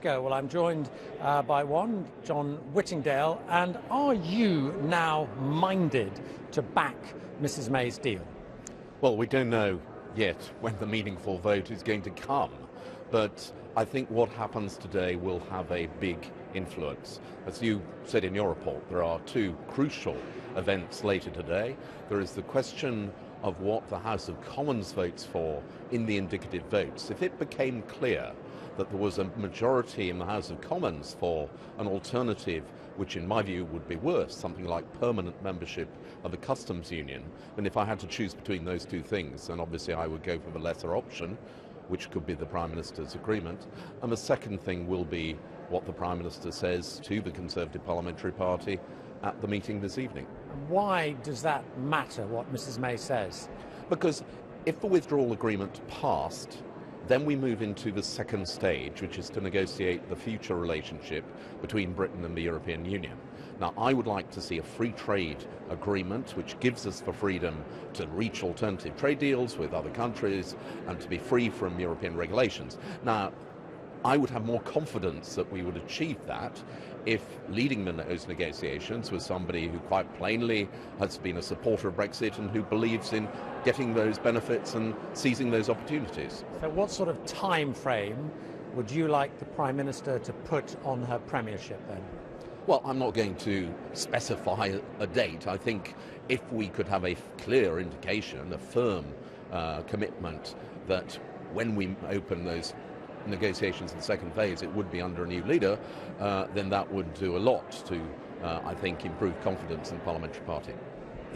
Well, I'm joined by John Whittingdale, and are you now minded to back Mrs May's deal? Well, we don't know yet when the meaningful vote is going to come, but I think what happens today will have a big influence. As you said in your report, there are two crucial events later today. There is the question of what the House of Commons votes for in the indicative votes. If it became clear that there was a majority in the House of Commons for an alternative which in my view would be worse, something like permanent membership of a customs union, then if I had to choose between those two things, then obviously I would go for the lesser option, which could be the Prime Minister's agreement. And the second thing will be what the Prime Minister says to the Conservative Parliamentary Party at the meeting this evening. Why does that matter, what Mrs May says? Because if the withdrawal agreement passed, then we move into the second stage, which is to negotiate the future relationship between Britain and the European Union. Now, I would like to see a free trade agreement which gives us the freedom to reach alternative trade deals with other countries and to be free from European regulations. Now, I would have more confidence that we would achieve that if leading those negotiations was somebody who quite plainly has been a supporter of Brexit and who believes in getting those benefits and seizing those opportunities. So what sort of time frame would you like the Prime Minister to put on her premiership then? Well, I'm not going to specify a date. I think if we could have a clear indication, a firm commitment that when we open those negotiations in the second phase it would be under a new leader, then that would do a lot to, I think, improve confidence in the parliamentary party.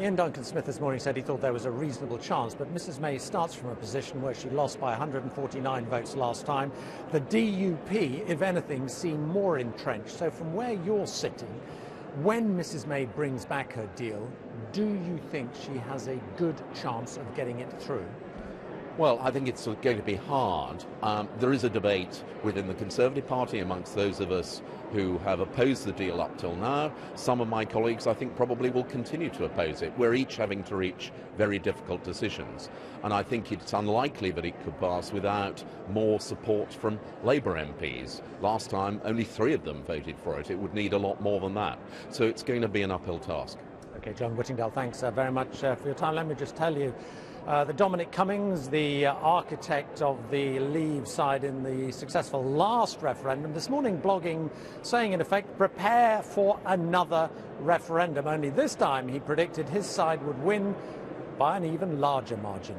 Ian Duncan-Smith this morning said he thought there was a reasonable chance, but Mrs May starts from a position where she lost by 149 votes last time. The DUP, if anything, seem more entrenched. So from where you're sitting, when Mrs May brings back her deal, do you think she has a good chance of getting it through? Well, I think it's going to be hard. There is a debate within the Conservative Party amongst those of us who have opposed the deal up till now. Some of my colleagues, I think, probably will continue to oppose it. We're each having to reach very difficult decisions. And I think it's unlikely that it could pass without more support from Labour MPs. Last time, only 3 of them voted for it. It would need a lot more than that. So it's going to be an uphill task. OK, John Whittingdale, thanks very much for your time. Let me just tell you, that Dominic Cummings, the architect of the Leave side in the successful last referendum, this morning blogging, saying in effect, prepare for another referendum. Only this time he predicted his side would win by an even larger margin.